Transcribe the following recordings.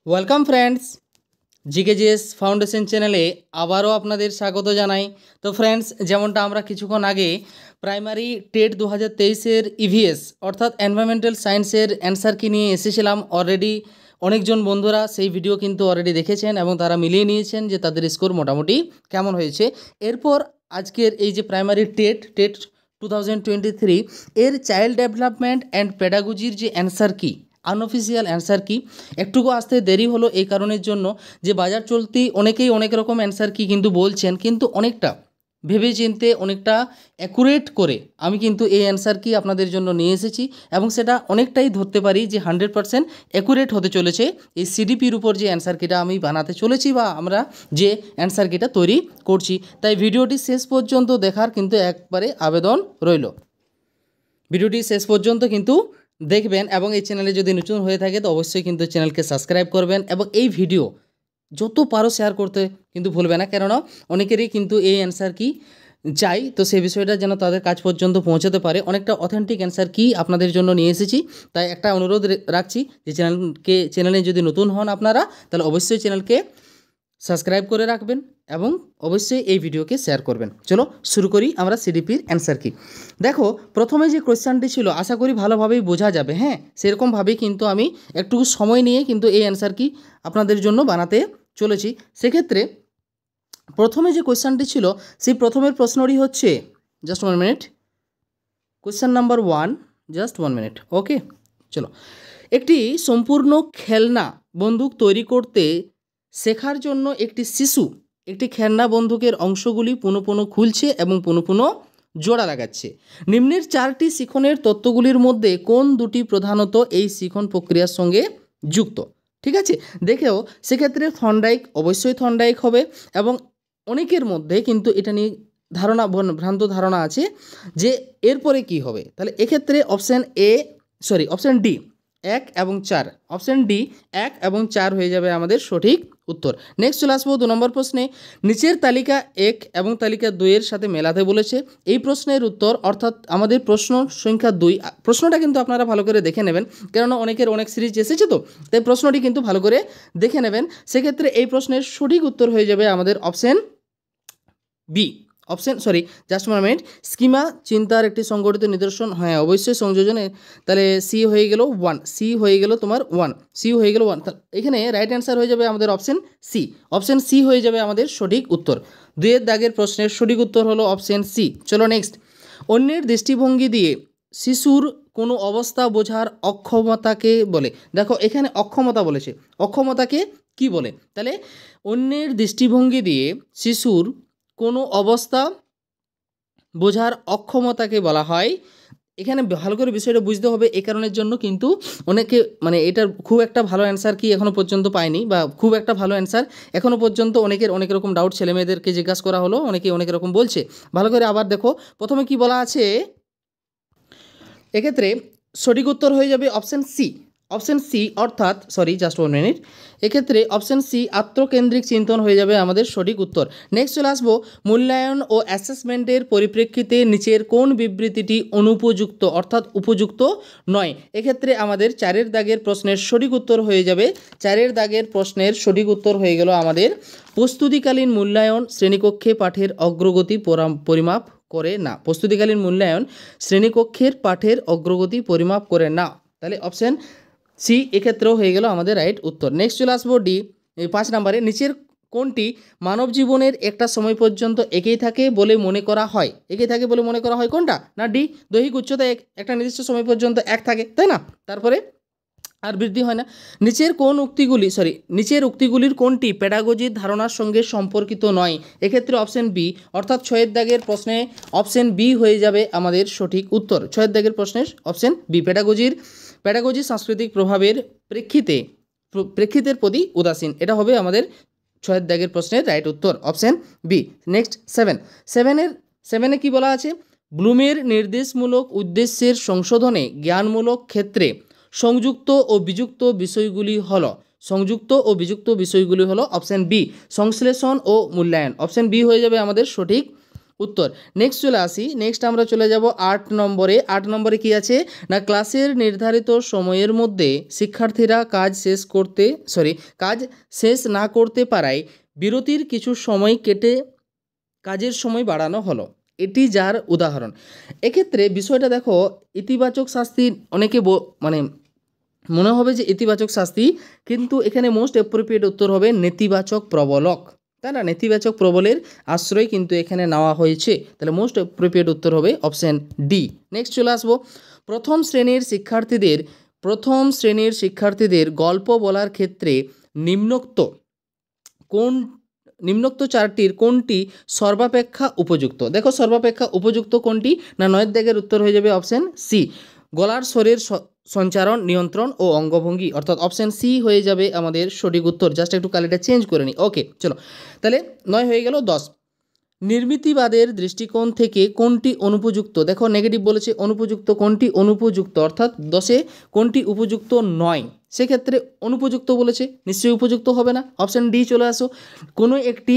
Welcome friends, GK GS foundation চ্যানেলে আবারও আপনাদের স্বাগত জানাই। তো ফ্রেন্ডস, যেমনটা আমরা কিছুক্ষণ আগে প্রাইমারি টেট 2023-এর ইভিএস অর্থাৎ এনভায়রনমেন্টাল সায়েন্সের অ্যান্সার কি নিয়ে এসেছিলাম, অলরেডি অনেকজন বন্ধুরা সেই ভিডিও কিন্তু অলরেডি দেখেছেন এবং তারা মিলিয়ে নিয়েছেন যে তাদের স্কোর মোটামুটি কেমন হয়েছে। এরপর আজকের এই যে প্রাইমারি টেট 2023 এর চাইল্ড ডেভেলপমেন্ট অ্যান্ড পেডাগোজির যে অ্যান্সার কি, আনঅফিসিয়াল অ্যান্সার কি, একটুকু আসতে দেরি হলো এই কারণের জন্য যে বাজার চলতি অনেকেই অনেক রকম অ্যান্সার কি কিন্তু বলছেন, কিন্তু অনেকটা ভেবে চিনতে অনেকটা অ্যাকুরেট করে আমি কিন্তু এই অ্যান্সার কি আপনাদের জন্য নিয়ে এসেছি এবং সেটা অনেকটাই ধরতে পারি যে 100% অ্যাকুরেট হতে চলেছে এই সিডিপির উপর যে অ্যান্সার কিটা আমি বানাতে চলেছি বা আমরা যে অ্যান্সার কিটা তৈরি করছি। তাই ভিডিওটি শেষ পর্যন্ত দেখার কিন্তু একবারে আবেদন রইল। ভিডিওটি শেষ পর্যন্ত কিন্তু দেখবেন এবং এই চ্যানেলে যদি নতুন হয়ে থাকে তো অবশ্যই কিন্তু চ্যানেলকে সাবস্ক্রাইব করবেন এবং এই ভিডিও যত পারো শেয়ার করতে কিন্তু ভুলবে না, কেননা অনেকেরই কিন্তু এই অ্যান্সার কি চাই, তো সেই বিষয়টা যেন তাদের কাছ পর্যন্ত পৌঁছাতে পারে। অনেকটা অথেন্টিক অ্যান্সার কি আপনাদের জন্য নিয়ে এসেছি, তাই একটা অনুরোধ রাখছি যে চ্যানেলে যদি নতুন হন আপনারা তাহলে অবশ্যই চ্যানেলকে সাবস্ক্রাইব করে রাখবেন এবং অবশ্যই এই ভিডিওকে শেয়ার করবেন। চলো শুরু করি আমরা সিডিপির অ্যান্সার কি। দেখো, প্রথমে যে কোয়েশ্চানটি ছিল আশা করি ভালোভাবেই বোঝা যাবে। হ্যাঁ, সেরকমভাবেই কিন্তু আমি একটু সময় নিয়ে কিন্তু এই অ্যান্সার কি আপনাদের জন্য বানাতে চলেছি। সেক্ষেত্রে প্রথমে যে কোয়েশ্চানটি ছিল সেই প্রথমের প্রশ্নটি হচ্ছে, just 1 minute, question number 1, just 1 minute. Okay, চলো। একটি সম্পূর্ণ খেলনা বন্দুক তৈরি করতে শেখার জন্য একটি শিশু একটি খেলনা বন্দুকের অংশগুলি পুনঃ পুনঃ খুলছে এবং পুনঃ পুনঃ জোড়া লাগাচ্ছে। নিম্নের 4টি শিখনের তত্ত্বগুলির মধ্যে কোন দুটি প্রধানত এই শিখন প্রক্রিয়ার সঙ্গে যুক্ত? ঠিক আছে, দেখেও সেক্ষেত্রে থর্নডাইক, অবশ্যই থর্নডাইক হবে এবং অনেকের মধ্যে কিন্তু এটা নিয়ে ভ্রান্ত ধারণা আছে যে এরপরে কি হবে। তাহলে এক্ষেত্রে অপশান ডি 1 এবং 4, অপশান ডি 1 এবং 4 হয়ে যাবে আমাদের সঠিক উত্তর। নেক্সট চলে আসবো 2 নম্বর প্রশ্নে। নিচের তালিকা 1 এবং তালিকা 2 এর সাথে মেলাতে বলেছে। এই প্রশ্নের উত্তর, অর্থাৎ আমাদের প্রশ্ন সংখ্যা 2, প্রশ্নটা কিন্তু আপনারা ভালো করে দেখে নেবেন, কেননা অনেকের অনেক সিরিজ এসেছে তো, তাই প্রশ্নটি কিন্তু ভালো করে দেখে নেবেন। সেক্ষেত্রে এই প্রশ্নের সঠিক উত্তর হয়ে যাবে আমাদের option B. Just 1 minute. Schema চিন্তার একটি সংগঠিত নিদর্শন, হ্যাঁ অবশ্যই সংযোজনে, তাহলে সি হয়ে গেল 1, সি হয়ে গেল তোমার 1, সি হয়ে গেল 1। এখানে রাইট অ্যান্সার হয়ে যাবে আমাদের অপশান সি। অপশান সি হয়ে যাবে আমাদের সঠিক উত্তর। 2 দাগের প্রশ্নের সঠিক উত্তর হলো অপশান সি। চলো নেক্সট। অন্যের দৃষ্টিভঙ্গি দিয়ে শিশুর কোনো অবস্থা বোঝার অক্ষমতাকে বলে। দেখো এখানে অক্ষমতা বলেছে, অক্ষমতাকে কি বলে? তাহলে অন্যের দৃষ্টিভঙ্গি দিয়ে শিশুর কোনো অবস্থা বোঝার অক্ষমতাকে বলা হয়। এখানে ভালো করে বিষয়টা বুঝতে হবে, এই কারণের জন্য কিন্তু অনেকে এটার খুব একটা ভালো অ্যান্সার কি এখনও পর্যন্ত পায়নি, বা খুব একটা ভালো অ্যান্সার এখনও পর্যন্ত অনেকের অনেক রকম ডাউট ছেলেমেয়েদেরকে জিজ্ঞাসা করা হলো, অনেকে অনেক রকম বলছে। ভালো করে আবার দেখো, প্রথমে কি বলা আছে, এক্ষেত্রে সঠিক উত্তর হয়ে যাবে অপশান সি। অপশান সি অর্থাৎ জাস্ট 1 মিনিট, এক্ষেত্রে অপশান সি আত্মকেন্দ্রিক চিন্তন হয়ে যাবে আমাদের সঠিক উত্তর। নেক্সট চলে আসবো, মূল্যায়ন ও অ্যাসেসমেন্টের পরিপ্রেক্ষিতে নিচের কোন বিবৃতিটি অনুপযুক্ত অর্থাৎ উপযুক্ত নয়? এক্ষেত্রে আমাদের 4 দাগের প্রশ্নের সঠিক উত্তর হয়ে যাবে, 4 দাগের প্রশ্নের সঠিক উত্তর হয়ে গেল আমাদের, প্রস্তুতিকালীন মূল্যায়ন শ্রেণীকক্ষে পাঠের অগ্রগতি পরিমাপ করে না। প্রস্তুতিকালীন মূল্যায়ন শ্রেণীকক্ষের পাঠের অগ্রগতি পরিমাপ করে না। তাহলে অপশান সি এক্ষেত্রেও হয়ে গেল আমাদের রাইট উত্তর। নেক্সট চলে আসবো ডি, 5 নম্বরে। নিচের কোনটি মানব জীবনের একটা সময় পর্যন্ত একই থাকে বলে মনে করা হয়? একই থাকে বলে মনে করা হয় কোনটা? না ডি, দৈহিক উচ্চতা একটা নির্দিষ্ট সময় পর্যন্ত এক থাকে, তাই না? তারপরে আর বৃদ্ধি হয় না। নিচের উক্তিগুলির কোনটি পেডাগোজির ধারণার সঙ্গে সম্পর্কিত নয়? এক্ষেত্রে অপশান বি, অর্থাৎ 6 দাগের প্রশ্নে অপশান বি হয়ে যাবে আমাদের সঠিক উত্তর। 6 দাগের প্রশ্নের অপশান বি, পেডাগোজি সাংস্কৃতিক প্রভাবের প্রেক্ষিতের প্রতি উদাসীন, এটা হবে আমাদের 6 দাগের প্রশ্নের রাইট উত্তর, অপশান বি। নেক্সট 7 কি বলা আছে, ব্লুমের নির্দেশমূলক উদ্দেশ্যের সংশোধনে জ্ঞানমূলক ক্ষেত্রে সংযুক্ত ও বিযুক্ত বিষয়গুলি হলো অপশান বি, সংশ্লেষণ ও মূল্যায়ন। অপশান বি হয়ে যাবে আমাদের সঠিক উত্তর। নেক্সট চলে আসি, নেক্সট আমরা চলে যাব 8 নম্বরে। 8 নম্বরে কি আছে না, ক্লাসের নির্ধারিত সময়ের মধ্যে শিক্ষার্থীরা কাজ শেষ না করতে পারায় বিরতির কিছু সময় কেটে কাজের সময় বাড়ানো হলো, এটি যার উদাহরণ। এক্ষেত্রে বিষয়টা দেখো, ইতিবাচক শাস্তি অনেকে মানে মনে হবে যে ইতিবাচক শাস্তি, কিন্তু এখানে মোস্ট অ্যাপ্রোপ্রিয়েট উত্তর হবে নেতিবাচক প্রবলক, তাই না? নেতিবাচক প্রবলের আশ্রয় কিন্তু এখানে নেওয়া হয়েছে, তাহলে মোস্ট অ্যাপ্রোপ্রিয়েট উত্তর হবে অপশান ডি। নেক্সট চলে আসবো, প্রথম শ্রেণীর শিক্ষার্থীদের গল্প বলার ক্ষেত্রে নিম্নোক্ত চারটির কোনটি সর্বাপেক্ষা উপযুক্ত? দেখো সর্বাপেক্ষা উপযুক্ত কোনটি না, 9 দাগের উত্তর হয়ে যাবে অপশান সি, গলার স্বরের সঞ্চারণ, নিয়ন্ত্রণ ও অঙ্গভঙ্গি, অর্থাৎ অপশান সি হয়ে যাবে আমাদের সঠিক উত্তর। জাস্ট একটু কালিটা চেঞ্জ করে নিই। ওকে চলো, তাহলে 9 হয়ে গেল। 10, নির্মিতিবাদের দৃষ্টিকোণ থেকে কোনটি অনুপযুক্ত? দেখো নেগেটিভ বলেছে, অনুপযুক্ত কোনটি অনুপযুক্ত, অর্থাৎ 10-এ কোনটি উপযুক্ত নয়, সেক্ষেত্রে অনুপযুক্ত বলেছে, নিশ্চয়ই উপযুক্ত হবে না। অপশান ডি চলে আসো, কোনো একটি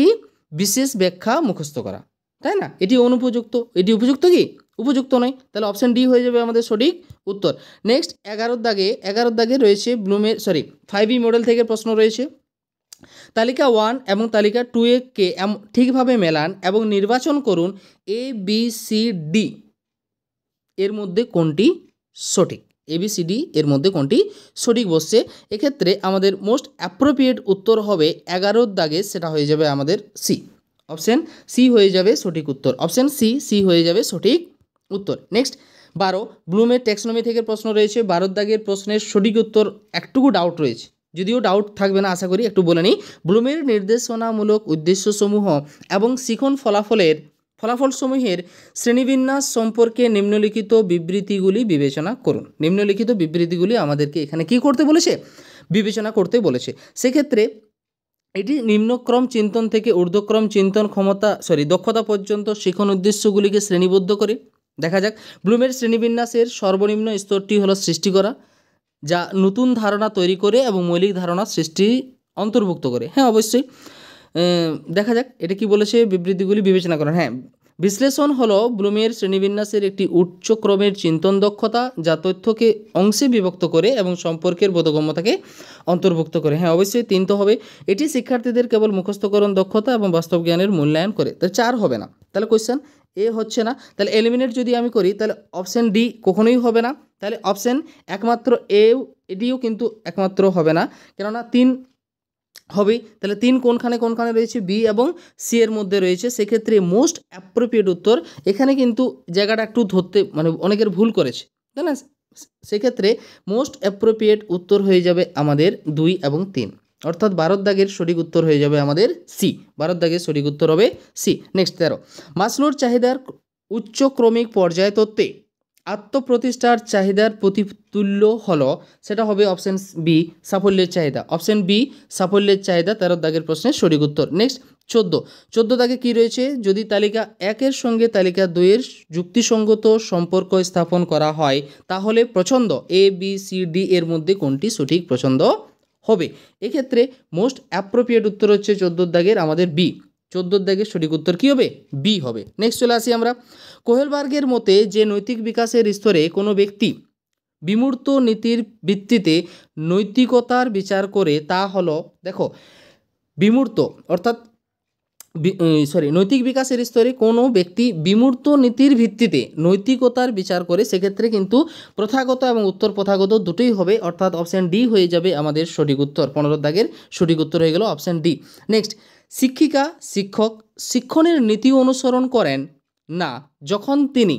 বিশেষ ব্যাখ্যা মুখস্থ করা, তাই না? এটি অনুপযুক্ত, এটি উপযুক্ত কি? উপযুক্ত নয়, তাহলে অপশান ডি হয়ে যাবে আমাদের সঠিক উত্তর। নেক্সট 11 দাগে রয়েছে 5E মডেল থেকে প্রশ্ন রয়েছে। তালিকা 1 এবং তালিকা 2 কে ঠিকভাবে মেলান এবং নির্বাচন করুন ABCD এর মধ্যে কোনটি সঠিক। ABCD এর মধ্যে কোনটি সঠিক বসছে? এক্ষেত্রে আমাদের মোস্ট অ্যাপ্রোপ্রিয়েট উত্তর হবে 11 দাগে, সেটা হয়ে যাবে আমাদের সি, অপশান সি হয়ে যাবে সঠিক উত্তর। অপশান সি হয়ে যাবে সঠিক উত্তর। নেক্সট 12, ব্লুমের ট্যাক্সোনমি থেকে প্রশ্ন রয়েছে। 12 দাগের প্রশ্নের সঠিক উত্তর একটুকু ডাউট রয়েছে, যদিও ডাউট থাকবে না আশা করি, একটু বলে নিই। ব্লুমের নির্দেশনামূলক উদ্দেশ্যসমূহ এবং শিখন ফলাফলসমূহের শ্রেণীবিন্যাস সম্পর্কে নিম্নলিখিত বিবৃতিগুলি বিবেচনা করুন। নিম্নলিখিত বিবৃতিগুলি আমাদেরকে এখানে কি করতে বলেছে? বিবেচনা করতে বলেছে। সেক্ষেত্রে এটি নিম্নক্রম চিন্তন থেকে ঊর্ধ্বক্রম চিন্তন দক্ষতা পর্যন্ত শিখন উদ্দেশ্যগুলিকে শ্রেণীবদ্ধ করে। দেখা যাক, ব্লুমের শ্রেণীবিন্যাসের সর্বনিম্ন স্তরটি হলো সৃষ্টি করা, যা নতুন ধারণা তৈরি করে এবং মৌলিক ধারণা সৃষ্টি অন্তর্ভুক্ত করে। হ্যাঁ অবশ্যই, দেখা যাক এটা কি বলেছে, বিবৃতিগুলি বিবেচনা করেন। হ্যাঁ, বিশ্লেষণ হলো ব্লুমের শ্রেণীবিন্যাসের একটি উচ্চ ক্রমের চিন্তন দক্ষতা, যা তথ্যকে অংশে বিভক্ত করে এবং সম্পর্কের বোধগম্যতাকে অন্তর্ভুক্ত করে। হ্যাঁ অবশ্যই 3 তো হবে। এটি শিক্ষার্থীদের কেবল মুখস্থকরণ দক্ষতা এবং বাস্তব জ্ঞানের মূল্যায়ন করে। তাহলে 4 হবে না, তাহলে কোয়েশ্চেন এ হচ্ছে না। তাহলে এলিমিনেট যদি আমি করি তাহলে অপশান ডি কখনোই হবে না, তাহলে অপশান একমাত্র এটিও কিন্তু একমাত্র হবে না, কেননা 3 হবে। তাহলে 3 কোনখানে রয়েছে? বি এবং সি এর মধ্যে রয়েছে। সেক্ষেত্রে মোস্ট অ্যাপ্রোপ্রিয়েট উত্তর, এখানে কিন্তু জায়গাটা একটু ধরতে মানে অনেকের ভুল করেছে, তাই না? সেক্ষেত্রে মোস্ট অ্যাপ্রোপ্রিয়েট উত্তর হয়ে যাবে আমাদের 2 এবং 3, অর্থাৎ 12 দাগের সঠিক উত্তর হয়ে যাবে আমাদের সি। 12 দাগের সঠিক উত্তর হবে সি। নেক্সট 13, মাসলোর চাহিদার উচ্চ ক্রমিক পর্যায় তত্ত্বে আত্মপ্রতিষ্ঠার চাহিদার প্রতিতুল্য হলো, সেটা হবে অপশান বি, সাফল্যের চাহিদা। অপশান বি, সাফল্যের চাহিদা 13 দাগের প্রশ্নের সঠিক উত্তর। নেক্সট 14 দাগে কি রয়েছে? যদি তালিকা 1-এর সঙ্গে তালিকা 2-এর যুক্তিসঙ্গত সম্পর্ক স্থাপন করা হয়, তাহলে প্রচ্ছন্দ ABCD এর মধ্যে কোনটি সঠিক প্রচ্ছন্দ হবে? এক্ষেত্রে মোস্ট অ্যাপ্রোপ্রিয়েট উত্তর হচ্ছে 14 দাগের আমাদের বি। 14 দাগের সঠিক উত্তর কী হবে? বি হবে। নেক্সট চলে আসি আমরা, কোহেলবার্গের মতে যে নৈতিক বিকাশের স্তরে কোনো ব্যক্তি বিমূর্ত নীতির ভিত্তিতে নৈতিকতার বিচার করে, তা হলো, দেখো বিমূর্ত অর্থাৎ নৈতিক বিকাশের স্তরে কোনো ব্যক্তি বিমূর্ত নীতির ভিত্তিতে নৈতিকতার বিচার করে, সেক্ষেত্রে কিন্তু প্রথাগত এবং উত্তর প্রথাগত দুটোই হবে, অর্থাৎ অপশান ডি হয়ে যাবে আমাদের সঠিক উত্তর। 15 দাগের সঠিক উত্তর হয়ে গেল অপশান ডি। নেক্সট, শিক্ষক শিক্ষণের নীতি অনুসরণ করেন না যখন তিনি,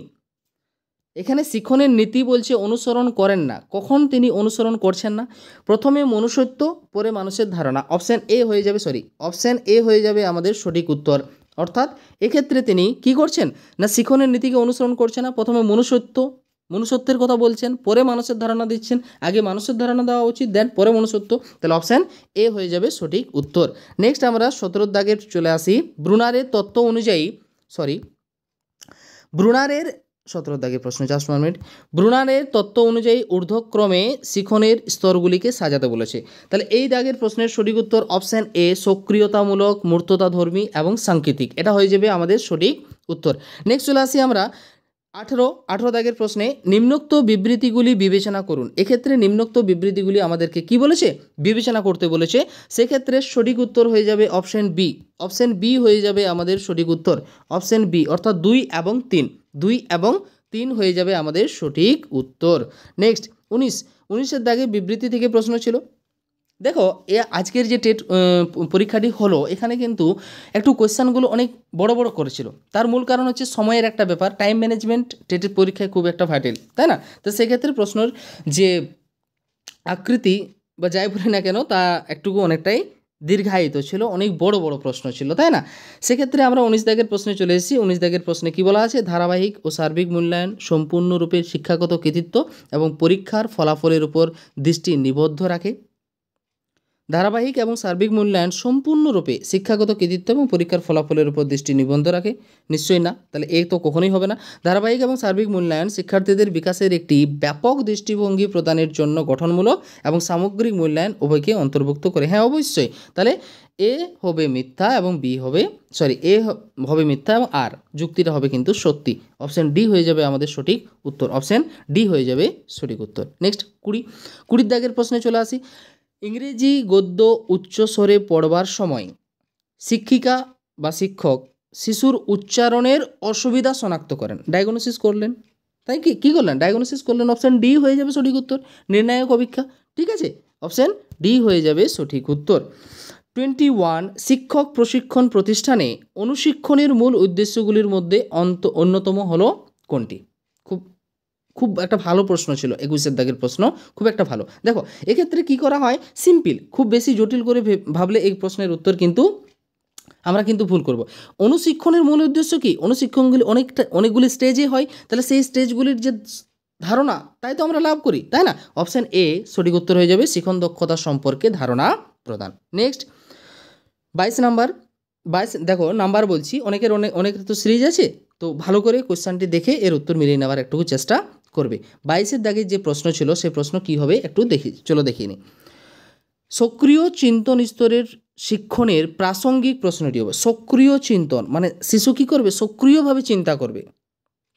এখানে শিক্ষণের নীতি বলছে অনুসরণ করেন না, কখন তিনি অনুসরণ করছেন না? প্রথমে মনুষ্যত্ব, পরে মানুষের ধারণা। অপশান এ হয়ে যাবে আমাদের সঠিক উত্তর। অর্থাৎ এক্ষেত্রে তিনি কি করছেন না, শিক্ষণের নীতিকে অনুসরণ করছেন না, প্রথমে মনুষ্যত্বের কথা বলছেন, পরে মানুষের ধারণা দিচ্ছেন। আগে মানুষের ধারণা দেওয়া উচিত, দেন পরে মনুষ্যত্ব। তাহলে অপশান এ হয়ে যাবে সঠিক উত্তর। নেক্সট আমরা 17 দাগের চলে আসি, ব্রুনারের তত্ত্ব অনুযায়ী 17 দাগের প্রশ্ন, জাস্ট 1 মিনিট। ব্রুনারের তত্ত্ব অনুযায়ী ঊর্ধ্বক্রমে শিখনের স্তরগুলিকে সাজাতে বলেছে। তাহলে এই দাগের প্রশ্নের সঠিক উত্তর অপশান এ, সক্রিয়তামূলক, মূর্ততাধর্মী এবং সাংকেতিক। এটা হয়ে যাবে আমাদের সঠিক উত্তর। নেক্সট চলে আসি আমরা 18 দাগের প্রশ্নে, নিম্নোক্ত বিবৃতিগুলি বিবেচনা করুন। এক্ষেত্রে নিম্নোক্ত বিবৃতিগুলি আমাদেরকে কি বলেছে, বিবেচনা করতে বলেছে। সেক্ষেত্রে সঠিক উত্তর হয়ে যাবে অপশন বি। অপশন বি হয়ে যাবে আমাদের সঠিক উত্তর, অপশন বি, অর্থাৎ 2 এবং 3, 2 এবং 3 হয়ে যাবে আমাদের সঠিক উত্তর। নেক্সট 19 দাগে বিবৃতি থেকে প্রশ্ন ছিল। দেখো আজকের যে টেট পরীক্ষাটি হলো, এখানে কিন্তু একটু কোয়েশ্চানগুলো অনেক বড় বড় করেছিল। তার মূল কারণ হচ্ছে সময়ের একটা ব্যাপার, টাইম ম্যানেজমেন্ট টেটের পরীক্ষায় খুব একটা ভাইটাল, তাই না? তো সেক্ষেত্রে প্রশ্নের যে আকৃতি বা যাই বলি না কেন, তা একটুকু অনেকটাই দীর্ঘায়িত ছিল, অনেক বড় বড় প্রশ্ন ছিল, তাই না? সেক্ষেত্রে আমরা 19 দাগের প্রশ্নে চলে এসেছি। 19 দাগের প্রশ্নে কী বলা আছে, ধারাবাহিক ও সার্বিক মূল্যায়ন সম্পূর্ণরূপে শিক্ষাগত কৃতিত্ব এবং পরীক্ষার ফলাফলের উপর দৃষ্টি নিবদ্ধ রাখে। ধারাবাহিক এবং সার্বিক মূল্যায়ন সম্পূর্ণরূপে শিক্ষাগত কৃতিত্ব এবং পরীক্ষার ফলাফলের উপর দৃষ্টি নিবদ্ধ রাখে, নিশ্চয়ই না, তাহলে এ তো কখনোই হবে না। ধারাবাহিক এবং সার্বিক মূল্যায়ন শিক্ষার্থীদের বিকাশের একটি ব্যাপক দৃষ্টিভঙ্গি প্রদানের জন্য গঠনমূলক এবং সামগ্রিক মূল্যায়ন উভয়কে অন্তর্ভুক্ত করে। হ্যাঁ, অবশ্যই। তাহলে এ হবে মিথ্যা এবং বি হবে এ হবে মিথ্যা এবং আর যুক্তিটা হবে কিন্তু সত্যি। অপশন ডি হয়ে যাবে আমাদের সঠিক উত্তর, অপশন ডি হয়ে যাবে সঠিক উত্তর। নেক্সট 20 দাগের প্রশ্নে চলে আসি। ইংরেজি গদ্য উচ্চস্বরে পড়বার সময় শিক্ষিকা বা শিক্ষক শিশুর উচ্চারণের অসুবিধা শনাক্ত করেন, ডায়াগনোসিস করলেন, তাই কি করলেন, ডায়াগনোসিস করলেন। অপশান ডি হয়ে যাবে সঠিক উত্তর, নির্ণায়ক অপেক্ষা। ঠিক আছে, অপশান ডি হয়ে যাবে সঠিক উত্তর। 21 শিক্ষক প্রশিক্ষণ প্রতিষ্ঠানে অনুশিক্ষণের মূল উদ্দেশ্যগুলির মধ্যে অন্যতম হলো কোনটি? খুব একটা ভালো প্রশ্ন ছিল 21 দাগের প্রশ্ন, খুব একটা ভালো। দেখো এক্ষেত্রে কি করা হয়, সিম্পল, খুব বেশি জটিল করে ভাবলে এই প্রশ্নের উত্তর কিন্তু আমরা কিন্তু ভুল করব। অনুশিক্ষণের মূল উদ্দেশ্য কি, অনুশিক্ষণগুলি অনেকগুলি স্টেজে হয়, তাহলে সেই স্টেজগুলির যে ধারণা তাই তো আমরা লাভ করি, তাই না? অপশান এ সঠিক উত্তর হয়ে যাবে, শিখন দক্ষতা সম্পর্কে ধারণা প্রদান। Next 22 number. দেখো নাম্বার বলছি, অনেকের তো সিরিজ আছে, তো ভালো করে কোশ্চেনটি দেখে এর উত্তর মিলিয়ে নেওয়ার একটু চেষ্টা করবে। 22 দাগের যে প্রশ্ন ছিল সেই প্রশ্ন কি হবে একটু চলো দেখিয়ে নিই। সক্রিয় চিন্তন স্তরের শিক্ষণের প্রাসঙ্গিক প্রশ্নটি হবে। সক্রিয় চিন্তন মানে শিশু কী করবে, সক্রিয়ভাবে চিন্তা করবে,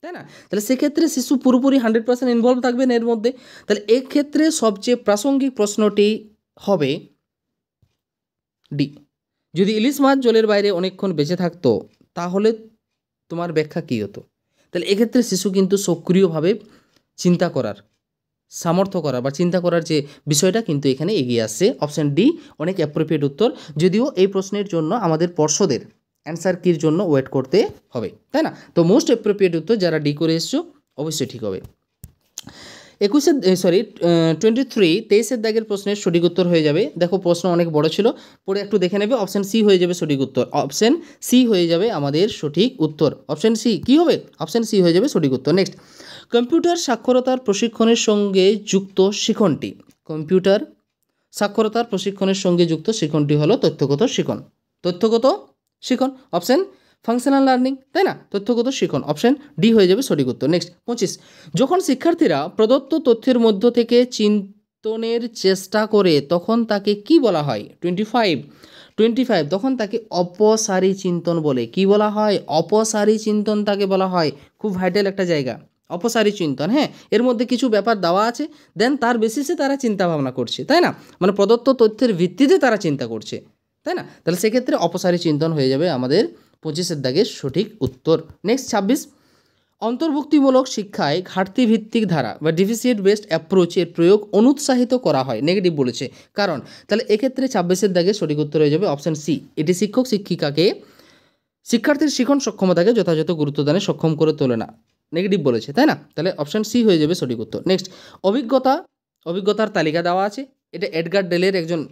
তাই না? তাহলে সেক্ষেত্রে শিশু পুরোপুরি 100% ইনভলভ থাকবেন এর মধ্যে। তাহলে এক্ষেত্রে সবচেয়ে প্রাসঙ্গিক প্রশ্নটি হবে ডি। যদি ইলিশ মাছ জলের বাইরে অনেকক্ষণ বেঁচে থাকতো তাহলে তোমার ব্যাখ্যা কী হতো? তাহলে এক্ষেত্রে শিশু কিন্তু সক্রিয়ভাবে চিন্তা করার সামর্থ্য করা বা চিন্তা করার যে বিষয়টা কিন্তু এখানে এগিয়ে আসছে। অপশান ডি অনেক অ্যাপ্রোপ্রিয়েট উত্তর, যদিও এই প্রশ্নের জন্য আমাদের পর্ষদের অ্যান্সার কির জন্য ওয়েট করতে হবে, তাই না? তো মোস্ট অ্যাপ্রোপ্রিয়েট উত্তর যারা ডি করে এসছো অবশ্যই ঠিক হবে। 23 দাগের প্রশ্নের সঠিক উত্তর হয়ে যাবে। দেখো প্রশ্ন অনেক বড় ছিল, পরে একটু দেখে নেবে। অপশান সি হয়ে যাবে সঠিক উত্তর, অপশান সি হয়ে যাবে আমাদের সঠিক উত্তর। অপশান সি কী হবে, অপশান সি হয়ে যাবে সঠিক উত্তর। নেক্সট কম্পিউটার সাক্ষরতার প্রশিক্ষণের সঙ্গে যুক্ত শিখনটি। কম্পিউটার সাক্ষরতার প্রশিক্ষণের সঙ্গে যুক্ত শিখনটি হলো তথ্যগত শিখন। তথ্যগত শিখন অপশান ফাংশনাল লার্নিং, তাই না? তথ্যগত শিখন অপশান ডি হয়ে যাবে সঠিক উত্তর। নেক্সট 25 যখন শিক্ষার্থীরা প্রদত্ত তথ্যের মধ্য থেকে চিন্তনের চেষ্টা করে তখন তাকে কি বলা হয়? 25 তখন তাকে অপসারী চিন্তন বলে। কি বলা হয়? অপসারী চিন্তন তাকে বলা হয়। খুব ভাইটাল একটা জায়গা, অপসারী চিন্তন। হ্যাঁ, এর মধ্যে কিছু ব্যাপার দেওয়া আছে, দেন তার বেসিসে তারা চিন্তা ভাবনা করছে, তাই না? মানে প্রদত্ত তথ্যের ভিত্তিতে তারা চিন্তা করছে, তাই না? তাহলে সেক্ষেত্রে অপসারী চিন্তন হয়ে যাবে আমাদের 25 দাগের সঠিক উত্তর। নেক্সট 26 অন্তর্ভুক্তিমূলক শিক্ষায় ঘাটতি ভিত্তিক ধারা বা ডিফিসিয়েন্ট বেসড অ্যাপ্রোচের প্রয়োগ অনুৎসাহিত করা হয়, নেগেটিভ বলেছে কারণ। তাহলে এক্ষেত্রে 26 দাগের সঠিক উত্তর হয়ে যাবে অপশান সি। এটি শিক্ষক শিক্ষিকাকে শিক্ষার্থীর শিখন সক্ষমতাকে যথাযথ গুরুত্বদানে সক্ষম করে তোলে না, নেগেটিভ বলেছে, তাই না? তাহলে অপশান সি হয়ে যাবে সঠিক উত্তর। নেক্সট অভিজ্ঞতার তালিকা দেওয়া আছে। এটা এডগার ডেলের একজন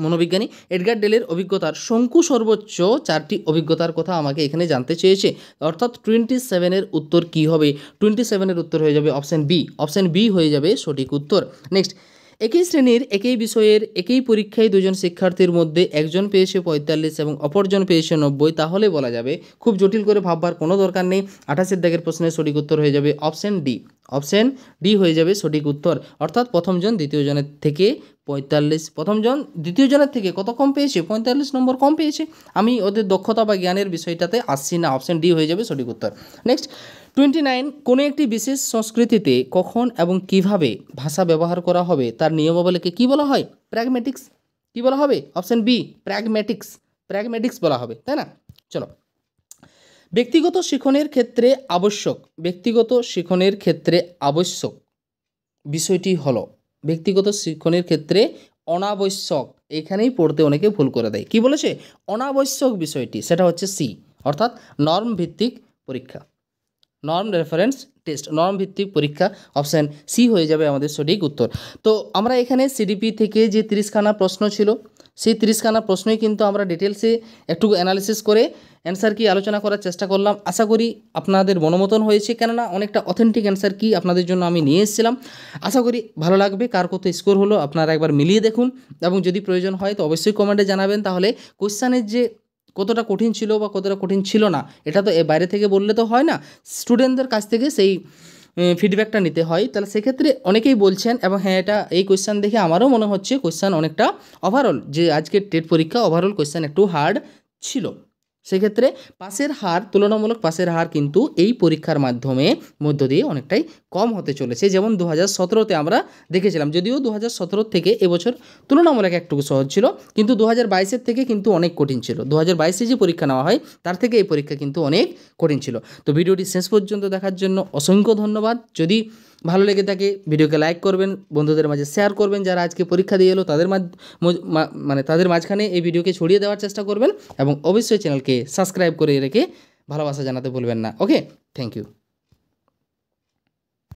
মনোবিজ্ঞানী। এডগার ডেলের অভিজ্ঞতার শঙ্কু সর্বোচ্চ 4টি অভিজ্ঞতার কথা আমাকে এখানে জানতে চেয়েছে, অর্থাৎ 27 উত্তর কি হবে? 27 উত্তর হয়ে যাবে অপশান বি। অপশান বি হয়ে যাবে সঠিক উত্তর। নেক্সট একই শ্রেণীর একই বিষয়ের একই পরীক্ষায় দুজন শিক্ষার্থীর মধ্যে একজন পেয়েছে 45 এবং অপরজন পেয়েছে 90, তাহলে বলা যাবে, খুব জটিল করে ভাববার কোনো দরকার নেই, 28 দাগের প্রশ্নের সঠিক উত্তর হয়ে যাবে অপশন ডি। অপশন ডি হয়ে যাবে সঠিক উত্তর। অর্থাৎ প্রথমজন দ্বিতীয়জনের থেকে 45, প্রথমজন দ্বিতীয়জনের থেকে কত কম পেয়েছে? 45 নম্বর কম পেয়েছে। আমি ওদের দক্ষতা বা জ্ঞানের বিষয়টাতে আসছি না, অপশন ডি হয়ে যাবে সঠিক উত্তর। নেক্সট 29, কোনো একটি বিশেষ সংস্কৃতিতে কখন এবং কিভাবে ভাষা ব্যবহার করা হবে তার নিয়মাবলীকে কী বলা হয়? প্র্যাগম্যাটিক্স। কী বলা হবে? Option B, pragmatics. প্র্যাগম্যাটিক্স বলা হবে, তাই না? চলো, ব্যক্তিগত শিক্ষণের ক্ষেত্রে আবশ্যক, ব্যক্তিগত শিক্ষণের ক্ষেত্রে আবশ্যক বিষয়টি হলো, ব্যক্তিগত শিক্ষণের ক্ষেত্রে অনাবশ্যক, এখানেই পড়তে অনেকে ভুল করে দেয়। কি বলেছে? অনাবশ্যক বিষয়টি, সেটা হচ্ছে সি, অর্থাৎ নর্ম ভিত্তিক পরীক্ষা, নর্ম রেফারেন্স টেস্ট, নর্ম ভিত্তিক পরীক্ষা। অপশান সি হয়ে যাবে আমাদের সঠিক উত্তর। তো আমরা এখানে সিডিপি থেকে যে 30খানা প্রশ্ন ছিল, সেই 30খানা প্রশ্নই কিন্তু আমরা ডিটেলসে একটু অ্যানালিসিস করে অ্যান্সার কি আলোচনা করার চেষ্টা করলাম। আশা করি আপনাদের মনোমতন হয়েছে, কেননা অনেকটা অথেন্টিক অ্যান্সার কি আপনাদের জন্য আমি নিয়ে এসেছিলাম। আশা করি ভালো লাগবে। কার কত স্কোর হলো আপনারা একবার মিলিয়ে দেখুন, এবং যদি প্রয়োজন হয় তো অবশ্যই কমেন্টে জানাবেন। তাহলে কোশ্চানের যে কতটা কঠিন ছিল বা কতটা কঠিন ছিল না, এটা তো বাইরে থেকে বললে তো হয় না, স্টুডেন্টদের কাছ থেকে সেই ফিডব্যাকটা নিতে হয়। তাহলে সেক্ষেত্রে অনেকেই বলছেন, এবং হ্যাঁ, এটা এই কোশ্চেন দেখে আমারও মনে হচ্ছে কোশ্চেন অনেকটা ওভারঅল, যে আজকের টেট পরীক্ষা ওভারঅল কোশ্চেন একটু হার্ড ছিল। সেক্ষেত্রে পাসের হার, তুলনামূলক পাসের হার কিন্তু এই পরীক্ষার মধ্য দিয়ে অনেকটাই কম হতে চলেছে। যেমন 2017তে আমরা দেখেছিলাম, যদিও 2017 থেকে এবছর তুলনামূলক একটু সহজ ছিল, কিন্তু 2022-এর থেকে কিন্তু অনেক কঠিন ছিল। 2022-এ যে পরীক্ষা নেওয়া হয় তার থেকে এই পরীক্ষা কিন্তু অনেক কঠিন ছিল। তো ভিডিওটি শেষ পর্যন্ত দেখার জন্য অসংখ্য ধন্যবাদ। যদি ভালো লেগে থাকে ভিডিওকে লাইক করবেন, বন্ধুদের মাঝে শেয়ার করবেন, যারা আজকে পরীক্ষা দিয়ে এলো তাদের তাদের মাঝখানে এই ভিডিওকে ছড়িয়ে দেওয়ার চেষ্টা করবেন, এবং অবশ্যই চ্যানেলকে সাবস্ক্রাইব করে রেখে ভালোবাসা জানাতে ভুলবেন না। ওকে, থ্যাংক ইউ।